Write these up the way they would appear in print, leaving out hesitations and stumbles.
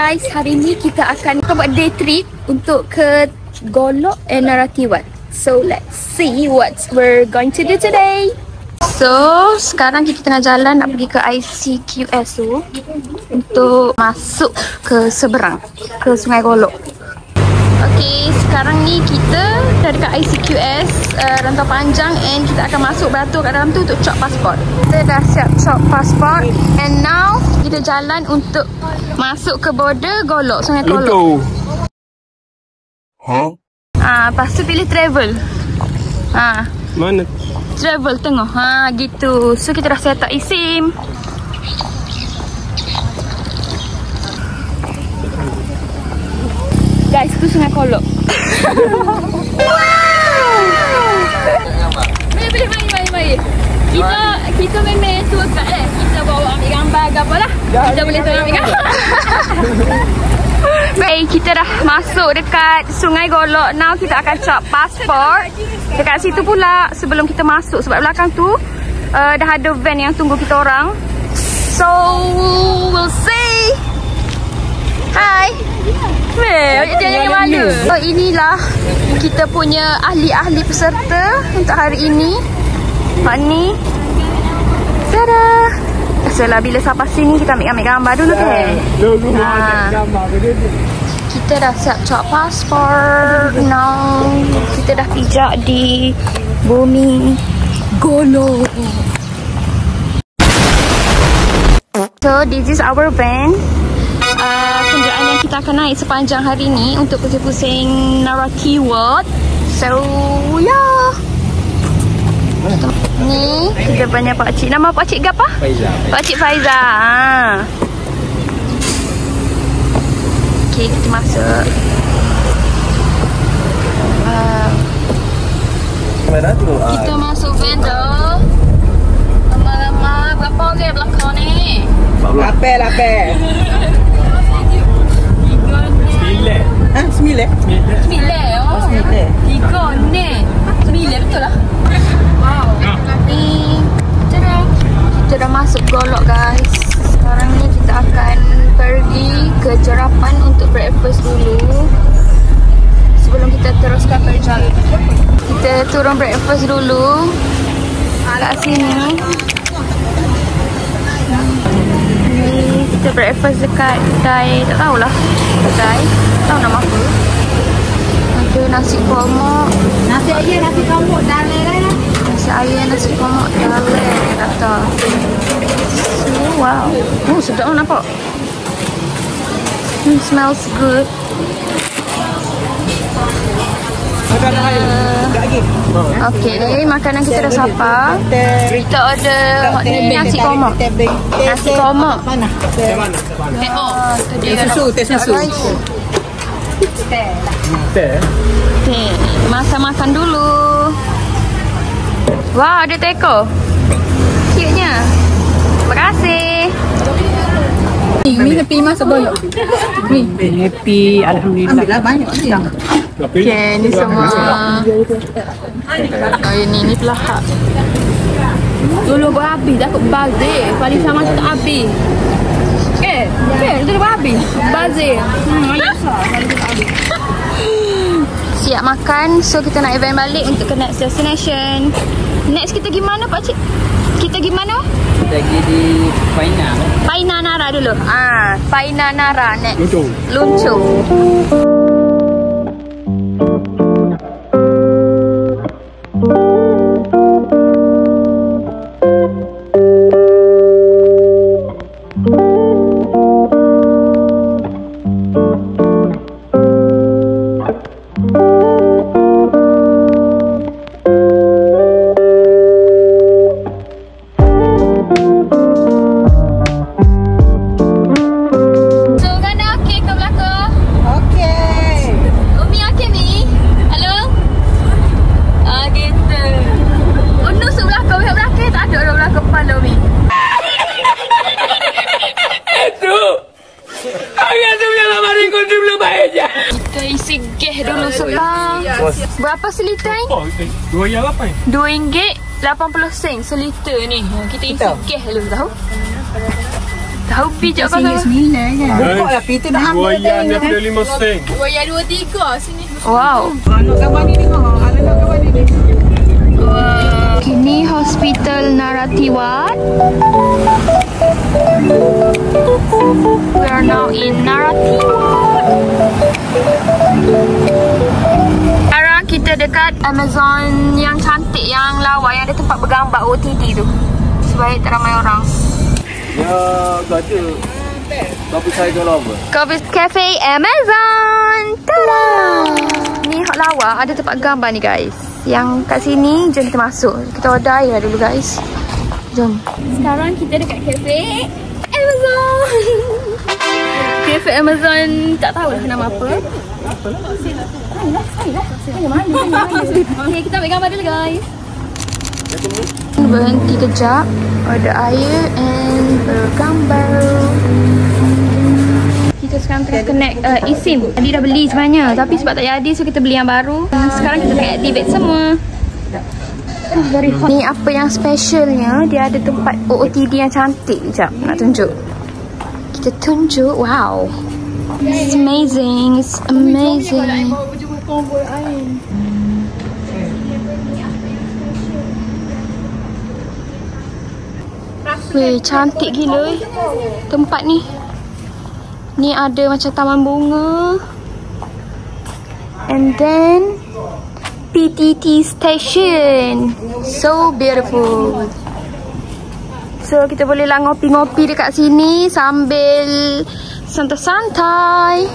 guys, hari ni kita akan buat day trip untuk ke Golok and Naratiwat. So let's see what we're going to do today. So sekarang kita tengah jalan nak pergi ke ICQS tu untuk masuk ke seberang, ke Sungai Golok. Okay, sekarang ni kita dah dekat ICQS Rantau Panjang, and kita akan masuk beratur kat dalam tu untuk cop pasport. Kita dah siap cop pasport, and now kita jalan untuk masuk ke border Golok, Sungai Golok. Lepas tu pilih travel. Mana? Travel tengok. Gitu. So kita dah set up eSIM. Guys, tu Sungai Golok. Wow! Boleh. Kita main tour guide kita bawa ambil gambar ke apalah. Kita boleh tolong ambil gambar. Baik, kita dah masuk dekat Sungai Golok. Now kita akan cop pasport dekat situ pula sebelum kita masuk. Sebab belakang tu dah ada van yang tunggu kita orang. So, we'll see. Hai. Jangan malu. So, inilah kita punya ahli-ahli peserta untuk hari ini. Pak ni. Tada. Biasalah bila sampai sini kita ambil gambar dulu kan. Kita dah siap cop pasport. Now kita dah pijak di bumi Golok. So this is our van. Kenderaan yang kita akan naik sepanjang hari ni untuk pusing-pusing Naratiwat. So yeah. Ni kita banyak pakcik. Nama pakcik ke apa? Faiza. Pakcik Faiza. Okay, kita masuk. Kita masuk van dah. Lama-lama berapa orang belakang ni? Lapar. Sembilan. Oh, 9. 3 ni. 9 betul lah. Wow. Ni kita dah masuk Golok guys. Sekarang ni kita akan pergi ke Jerapan untuk breakfast dulu sebelum kita teruskan perjalanan. Kita turun breakfast dulu kat sini. Ni kita breakfast dekat kedai, tak tahulah kedai, tak tahu nama apa. Ada nasi komok, Nasi ayam, nasi komok dalai. nasi ayam, nasi komok dalai kata. Wow. Oh, sedap lah nampak. Smells good. Okay, makanan kita dah sapa. Kita order nasi komok. Nasi komok. Mana? Teh susu. Teh. Okay, masa makan dulu. Wah, ada teko. Cute-nya. Terima kasih. Mi tepi masuk Golok. Mi tepi, alhamdulillah. Ambillah banyak siang. Okay, ni semua. Ini pelahak. Dulu buat habis, takut bazir. Paling sama tak habis. Dulu buat habis. Bazir. Siap makan, so kita nak event balik untuk ke next destination. Next kita pergi mana pakcik? Kita pergi mana? Kita pergi di Paina. Paina Nara dulu. Paina Nara next. Luncung. Luncung. Kita isi gas dulu sebab. Berapa seliter ni? RM2.8. RM2.80 seliter ni. Kita isi gas dulu tahu. Tahu pijak kau tu. Kok lah pintu dah ambil. Buaya ni ada 5 sen. Buaya 2-3 sini. Wow. Anak gambar ni tengok. Anak gambar ni. Kini Hospital Naratiwat. We are now in Naratiwat. Sekarang kita dekat Amazon yang cantik, yang lawa, yang ada tempat bergambar OTD tu. Sebaik tak ramai orang. Ya, ada. Kopi saya kalau apa? Coffee Cafe Amazon. Tada! Ni hak lawa, ada tempat gambar ni guys. Yang kat sini, jom kita masuk. Kita order air dulu guys. Jom. Sekarang kita dekat Cafe Amazon. Cafe Amazon, tak tahu lah nama apa. Okay, kita ambil gambar dulu guys. Berhenti kejap, order air and bergambar. Kita sekarang tengah connect eSIM. Tadi dah beli sebenarnya, tapi sebab tak jadi so kita beli yang baru. Sekarang kita tengah activate semua. Ni apa yang specialnya, dia ada tempat OOTD yang cantik. Sekejap, nak tunjuk. Kita tunjuk, wow. It's amazing, it's amazing. Weh, cantik gila tempat ni. Ni ada macam taman bunga. And then PTT station. So beautiful. So kita boleh lah ngopi-ngopi dekat sini sambil santai-santai.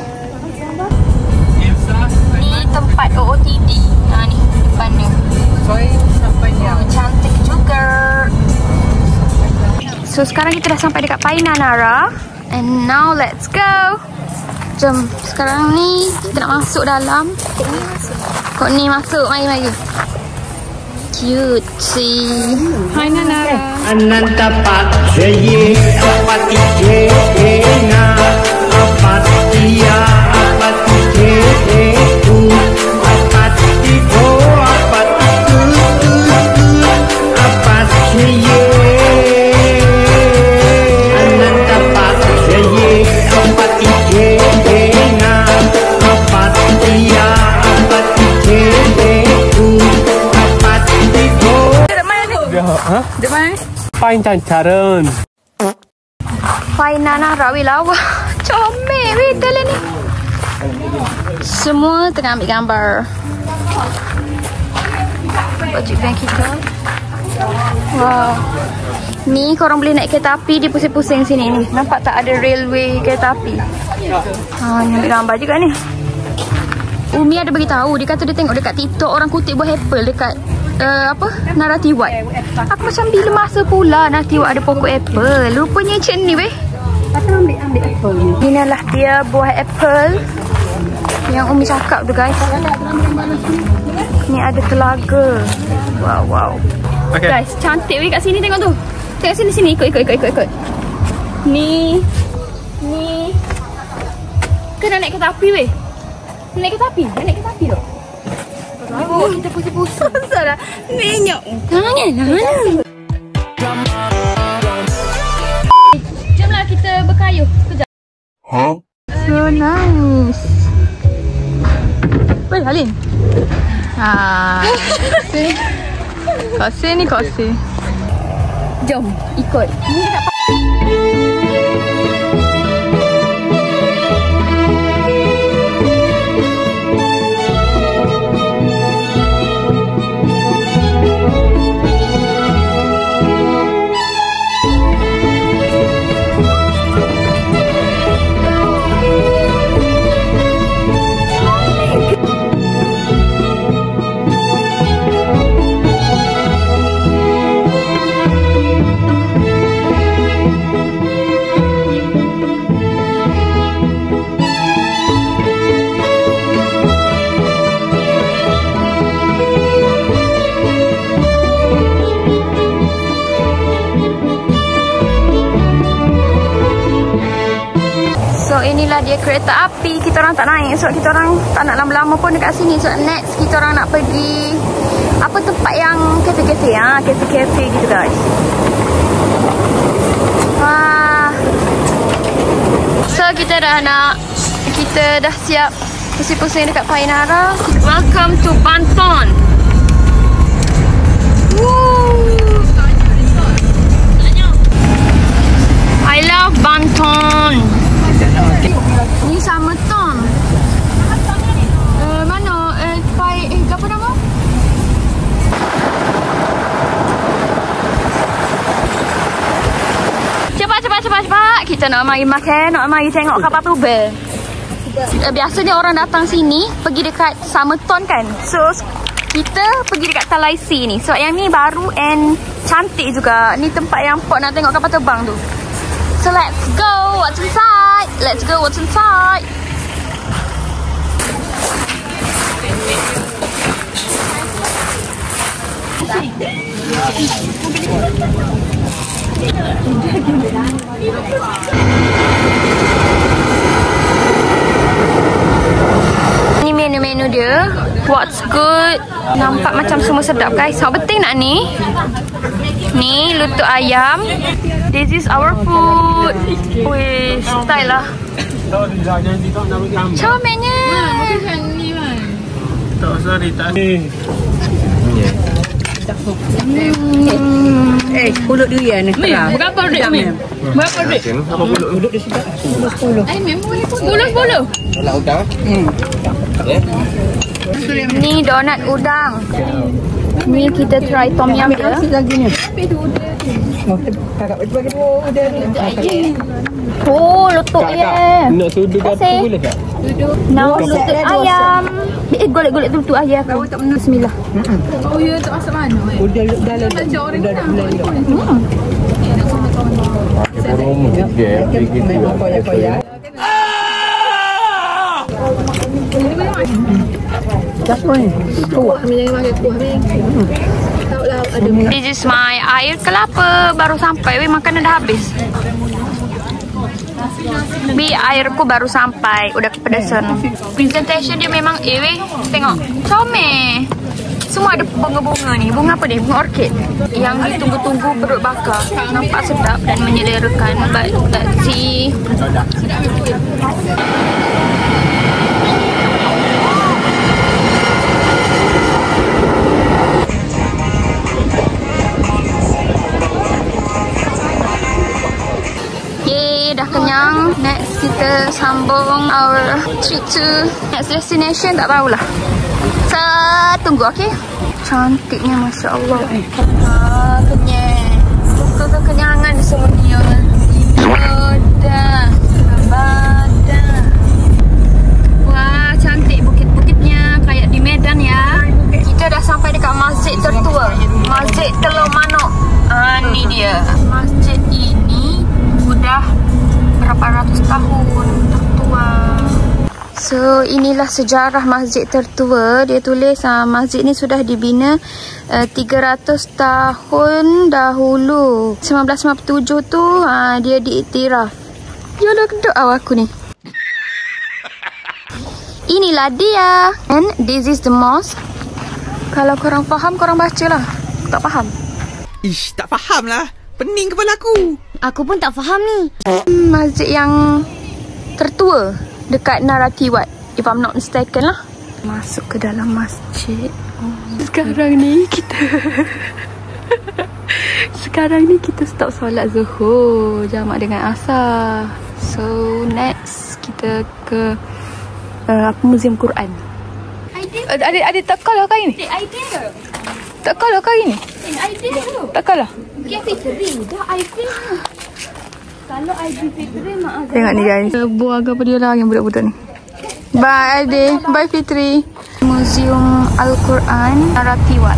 Ni tempat OOTD. Ni depannya. Oh, cantik juga. So sekarang kita dah sampai dekat Painanara. And now let's go. Jom, sekarang ni kita nak masuk dalam. Kok ni masuk, mari. Cute sih. Painanara. Ananta Pakshaye Apati Jena Apatia Apati Jeku Apati Go Apati Apashaye Ananta Pakshaye Apati Jena Apatia Apati Jeku Apati Go. Ha? Dek mana? Pain Cancaran. Painanara weh lawa. Comel weh dalam ni. Semua tengah ambil gambar. Baju band kita. Wow. Ni korang boleh naik kereta api, dia pusing-pusing sini ni. Nampak tak ada railway kereta api? Ni ambil gambar juga ni. Umi ada beritahu, dia kata dia tengok dekat TikTok orang kutip buah apple dekat Naratiwat. Aku macam bila masa pula Naratiwat ada pokok apple. Rupanya macam ni weh. Tapi ambil apple ni. Inilah dia buah apple yang Umi cakap tu guys. Ni ada telaga. Wow. Okay. Guys, cantik weh kat sini, tengok tu. Tengok sini, ikut. Ni. Kena naik kereta api weh. Naik kereta api tu. Oh, kita pusing-pusing. Salah. Minyak. Jangan. Jomlah kita berkayuh. Kejap. So nice. Weh, Halin. Koseh. Jom, ikut. Ni dekat inilah dia kereta api. Kita orang tak naik sebab kita orang tak nak lama-lama pun dekat sini. So next kita orang nak pergi apa tempat yang kafe-kafe gitu guys. So kita dah siap pusing-pusing dekat Painara. Welcome to Banton. Woo. I love Banton. Ni sama Tom. Mana? Apa nama? Cepat. Kita nak mari makan, nak mari tengok kapal Tubel. Biasanya orang datang sini pergi dekat Summerton kan. So kita pergi dekat Talaisi ni. So yang ni baru and cantik juga. Ni tempat yang Pok nak tengok kapal terbang tu. So let's go. What's inside? Let's go. What's inside? Ni menu-menu dia. What's good? Nampak macam semua sedap guys. Hak penting nak ni. Ni lutut ayam. This is our food. Wih, style lah. Comelnya. Tak sorry, tak ni. Pulut durian ni. Berapa duit ni? Berapa duit? Pulut dia sedap. 10. Memang 10. Nak udang? Ni donat udang. Ni kita try tom yum dia. Lagi ni. Oh, lutut ayam. Nak sudu batu boleh tak? Now lutut ayam. Golek-golek lutut ayam. Bismillah. Oh ya, tak masak mana? Udah dalam. Udah bulan dah. This is my air kelapa. Baru sampai. Weh, makanan dah habis. Bi, airku baru sampai. Udah kepedasan. Presentation dia memang weh. Tengok. Comel. Semua ada bunga-bunga ni. Bunga apa ni? Bunga orkid. Yang ditunggu-tunggu perut bakar. Nampak sedap dan menyederakan. But let's see. Dah kenyang. Next kita sambung our trip to next destination. Tak tahulah. So tunggu, okay? Cantiknya, Masya Allah. Kenyang. Suka kekenyangan semua dia. Badan. Wah, cantik bukit-bukitnya. Kayak di Medan ya. Kita dah sampai dekat masjid tertua. Masjid Telur Manuk. Ni dia. Masjid ini sudah berapa ratus tahun tertua. So inilah sejarah masjid tertua. Dia tulis masjid ni sudah dibina 300 tahun dahulu. 1957 tu dia diiktiraf. Yalah, kedok aku ni. Inilah dia. And this is the mosque. Kalau korang faham, korang baca lah. Tak faham. Ish, tak faham lah. Pening kepala aku. Aku pun tak faham ni. Masjid yang tertua dekat Narathiwat, if I'm not mistaken lah. Masuk ke dalam masjid. Sekarang ni kita stop solat Zuhur jamak dengan Asar. So next kita ke Museum Quran. Ada tak kalah kali ni? Tak kalah kali ni? Tak kalah. Kalau ID Fitri maaf. Tengok ni guys. Buah apa dia lah yang budak-budak ni. Bye Aide. Bye Fitri. Museum Al-Quran Narathiwat.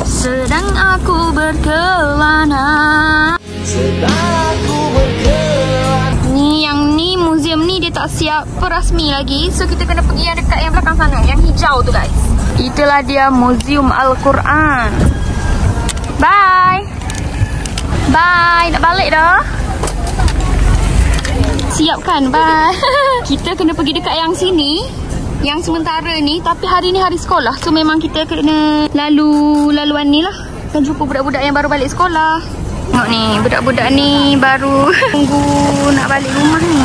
Sedang aku berkelana. Ni yang ni museum ni dia tak siap rasmi lagi. So kita kena pergi yang dekat yang belakang sana, yang hijau tu guys. Itulah dia Museum Al-Quran. Bye. Bye. Nak balik dah. Siap kan? Bye. Kita kena pergi dekat yang sini, yang sementara ni. Tapi hari ni hari sekolah. So memang kita kena laluan ni lah. Kan jumpa budak-budak yang baru balik sekolah. Tengok ni, budak-budak ni baru tunggu nak balik rumah ni.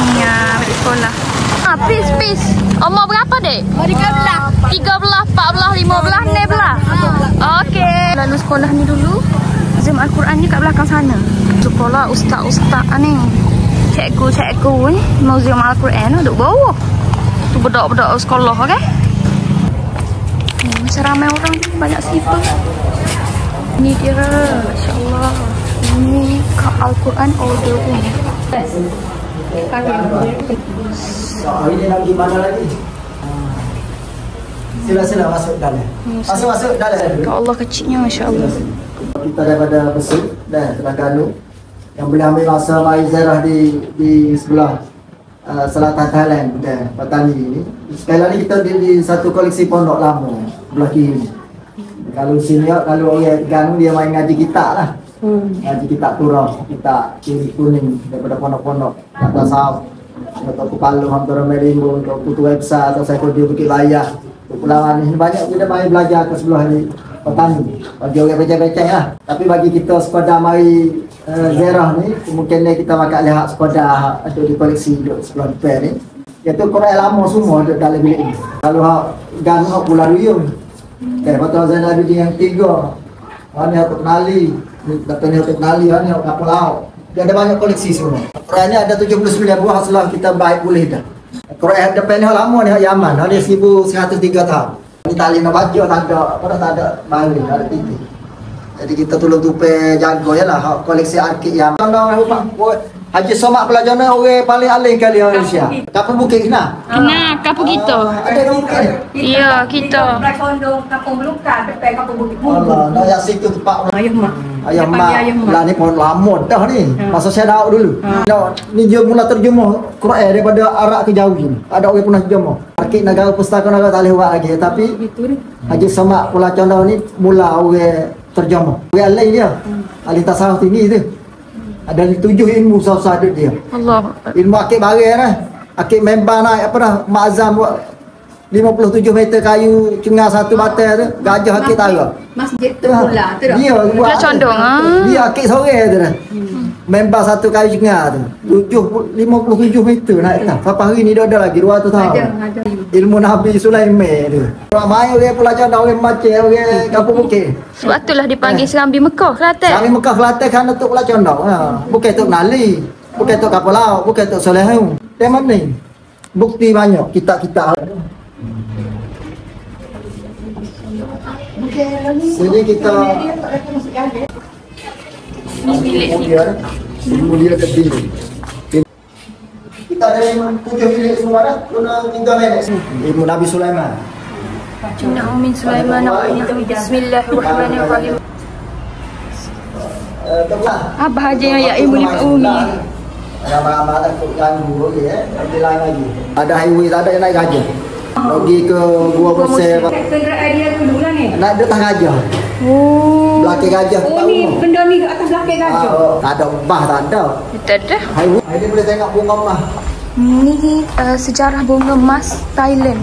Balik sekolah. Peace. Umur berapa, Dek? 13, 14, 15, 16. Okey. Lalu sekolah ni dulu. Zoom Al-Quran ni kat belakang sana. Sekolah ustaz-ustaz ni. Cikgu ni. Museum Al-Quran duduk bawah. Tu budak-budak sekolah, okey? Macam ramai orang ni, banyak sifar. Ni dia, masya-Allah. Ini Kak Al-Quran order pun. Ini nak pergi mana lagi? Sila masuk dalam. Masuk dalam. Kak Allah kecilnya, masya-Allah. Kita daripada Besut dan Terengganu yang boleh ambil masa mai ziarah di sebelah selatan Thailand dan Patani ini. Sekali lagi kita di satu koleksi pondok lama sebelah kiri. Kalau senior, kalau orang Terengganu dia main ngaji kitab lah. Ngaji kitab Turah, kitab Ciri Kuning daripada pondok-pondok kata Sahab atau Kupalu, Hampura Merimbo, untuk Putu Websa atau Saikodil Bukit Layah, Kepulauan ini banyak kita main belajar ke sebelah ni Petani bagi orang becek-becek lah. Tapi bagi kita sekadar mari ziarah ni, kemungkinan kita bakal lihat sekadar ada di koleksi duduk sebelah depan ni, iaitu Quran lama semua duduk dalam bilik ni. Kalau Ganu hak Pulau Ruyung, Patut Zainal Abidin yang 3, ni aku kenali, katanya aku kenali, ni aku kapal laut. Dia ada banyak koleksi semua. Quran ni ada 79 buah, setelah kita baik boleh dah. Quran depan ni lama ni hak Yaman, ni 1103 tahun. Ni tali nak baju tak ada balik, ada titik. Jadi kita tolong tupai jaga je lah koleksi arkik yang Haji Somad pelajaran orang paling alim kali Malaysia. Kapal Bukit kena? Kena, kapal kita. Ada Bukit? Ya, kita. Condong kampung Belukar, depan kampung Bukit. Allah, nak yang situ tempat Ayah mak. Ayah mak. Lah ni pohon lama dah ni. Masa saya dah dulu. Ni dia mula terjemah Quran daripada Arab ke Jawi. Ada orang pernah terjemah. Arkik negara pustaka negara tak boleh buat lagi. Tapi Haji Somad pelajaran ni mula orang terjemah. Orang lain dia. Ahli tasawuf tinggi tu. Ada 7 ilmu susah ada dia. Allah. Ilmu akik barang lah. Akik member naik apa dah Ma'azam buat 57 meter kayu cengar satu batal tu. Gajah akik tara. Masjid tu pula tu dah. Dia buat. Dia condong Dia akik sore tu dah. Member satu kayu cengar tu. 57 meter naik tak. Sampai hari ni dia ada lagi 200 tahun. Ada. Ilmu Nabi Sulaiman tu. Orang main orang pelajar orang macam orang kampung Bukit. Sebab itulah dipanggil Serambi Mekah, Kelantan. Kami Mekah Kelantan kerana Tok Pula Condong. Bukan Tok Nali, bukan Tok Kapal Laut, bukan Tok Solehu. Dari mana ni? Bukti banyak, kitab-kitab. Sini kita Mulia ke bilik. Kita ada 7 bilik semua dah. Guna 3 minit. Ilmu Nabi Sulaiman. Inna min Sulaiman Bismillahirrahmanirrahim. Apa aja yang ya ilmu ni Pak Umi. Ramai-ramai takut ganggu ya. Ada lain lagi. Ada highway tak ada yang naik gajah. Pergi ke Gua Besar. Kenderaan dia dulu lah ni. Naik di atas gajah. Oh. Belakang gajah. Oh ni benda ni kat atas belakang gajah. Tak ada bah, tak ada. Tak ada. Highway. Ini boleh tengok bunga emas. Ni sejarah bunga emas Thailand.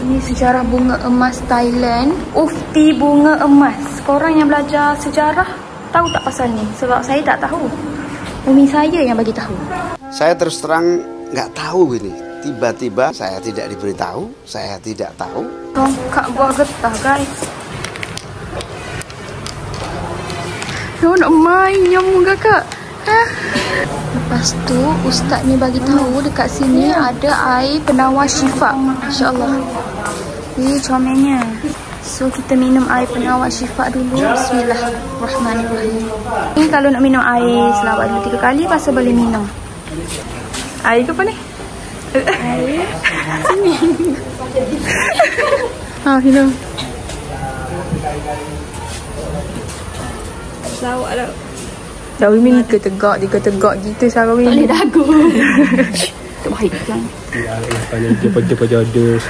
Ni sejarah bunga emas Thailand. Ufti bunga emas. Korang yang belajar sejarah tahu tak pasal ni? Sebab saya tak tahu. Umi saya yang bagi tahu. Saya terus terang nggak tahu ini. Tiba-tiba saya tidak diberitahu, saya tidak tahu. Tongkat buah getah, guys. Nak main nyamuk kakak. Lepas tu ustaz ni bagi tahu dekat sini ada air penawar syifa. Masya-Allah. Comelnya. So kita minum air penawar syifa dulu. Bismillahirrahmanirrahim. Ni kalau nak minum air selawat 2-3 kali pasal boleh minum. Air ke apa ni? Air. Sini. Minum. Selawat dah. Dah Umi ni ketegak, dia ketegak gitu cara Umi. Tak boleh dagu. Tak baik kan. Ya, dia jodoh.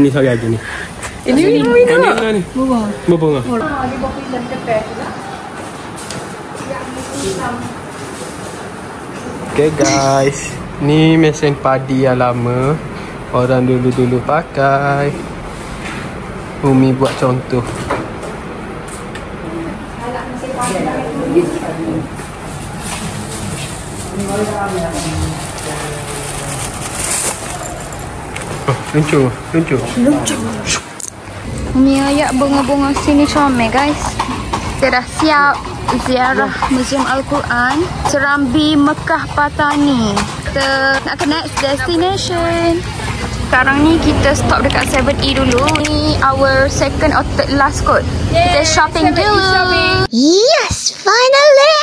Ni saya aja ni. Ini minum minum. Ni. Berbunga. Okay guys, ni mesin padi yang lama. Orang dulu-dulu pakai. Umi buat contoh. Luncur. Umi ayak bunga-bunga sini comel guys. Kita dah siap ziarah Museum Al-Quran Serambi Mekah Patani. Kita nak ke next destination. Sekarang ni kita stop dekat 7E dulu. Ni our second or third last kot. Kita shopping dulu. Yes, finally!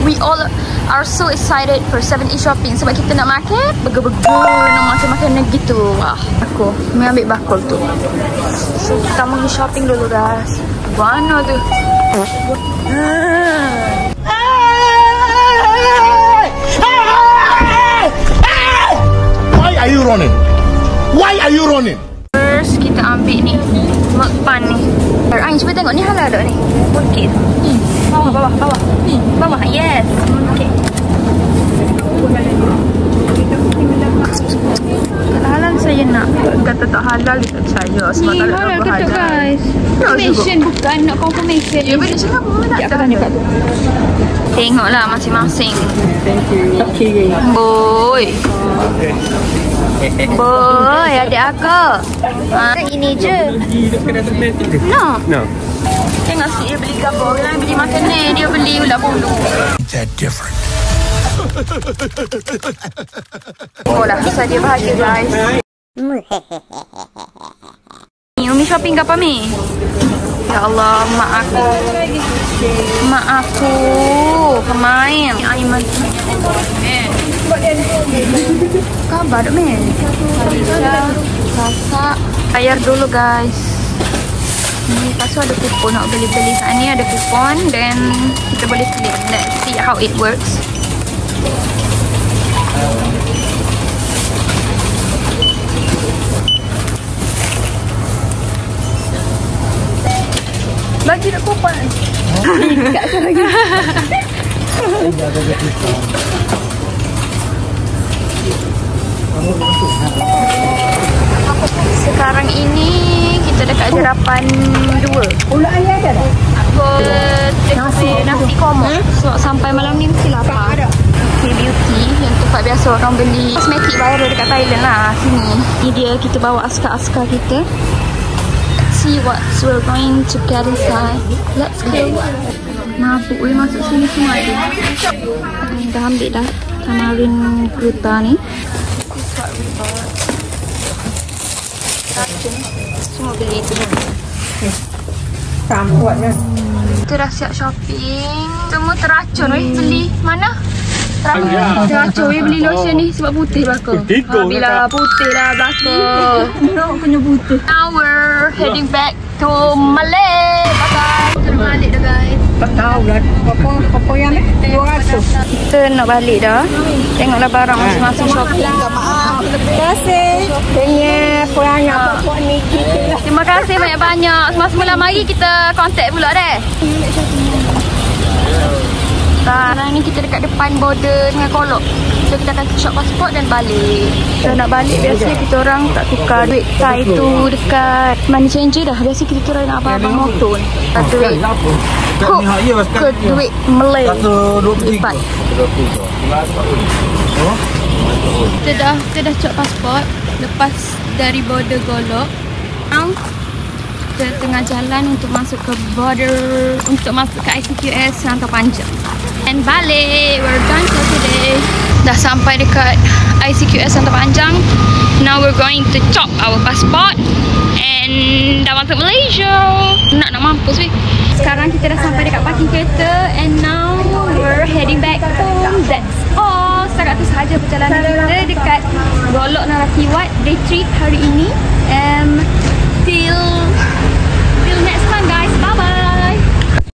We all are so excited for 7E shopping sebab kita nak makan burger-burger, nak makan makanan gitu. Wah, aku ambil bakul tu. So kita mau pergi shopping dulu guys. Mana tu? Why are you running? Why are you running? First kita ambil ni mukbang ni. Ain cuba tengok ni halal tak ni? Okey. Bawah. Yes. Okey. Kalau halal saya nak. Kata tak halal dia tak percaya sebab tak ada logo halal. Guys. Confirmation bukan nak confirmation. Ya betul cakap pun tak tahu. Tengoklah masing-masing. Thank you. Okay. Boy. Boy, adik aku. Ini je. No. Tengok si dia beli gabor. Dia beli makanan. Dia beli ulat bulu. That different. Oh lah, pasal dia bahagia guys. Umi shopping ke apa Mi? Ya Allah, mak aku pemain Aiman. Kabar dok Men. Masak. Bayar dulu guys. Ni pasal ada kupon nak beli-beli kat ni, ada kupon dan kita boleh claim. Let's see how it works. Bagi nak kupon. Tak ada lagi. Sekarang ini kita dekat Jerapan 2. Ulat ayah ada tak? Nasi komok. So sampai malam ni mesti lapar. Okay, beauty yang tempat biasa orang beli kosmetik viral dekat Thailand lah sini. Ni dia, kita bawa askar-askar kita. See what we're going to get inside. Let's go. Mabuk masuk sini semua ada. Dah ambil dah tamarin gruta ni. Semua beli tu. Tampaknya. Kita dah siap shopping. Semua teracun beli. Mana? Teracun beli lotion ni sebab putih belaka. Bila putih lah belaka. Nak kena putih. Now we're heading back to Malay. Bye-bye. Kita dah balik dah guys. Tak tahu lah apa yang ni 200. Kita nak balik dah. Tengoklah barang masing-masing shopping. Maaf. Terima kasih. Banyak pokok ni kita. Terima kasih banyak-banyak. Semula-mula mari kita contact pula deh. Sekarang ni kita dekat depan border dengan Kolok. So kita akan shop pasport dan balik. Kita nak balik biasanya kita orang tak tukar duit Thai tu dekat money changer dah. Biasa kita tukar nak abang-abang motor ni. Duit Kuk ke duit Malay. Lipat. Kita dah shop pasport lepas dari border Golok. Now kita tengah jalan untuk masuk ke border, untuk masuk ke ICQS Rantau Panjang. And balik, we're done for today. Dah sampai dekat ICQS Rantau Panjang. Now we're going to chop our passport and dah masuk Malaysia. Nak mampus weh. Sekarang kita dah sampai dekat parking kereta and now we're heading back home. That's all. Setakat tu sahaja perjalanan kita dekat Golok Naratiwat day trip hari ini. Till next time guys.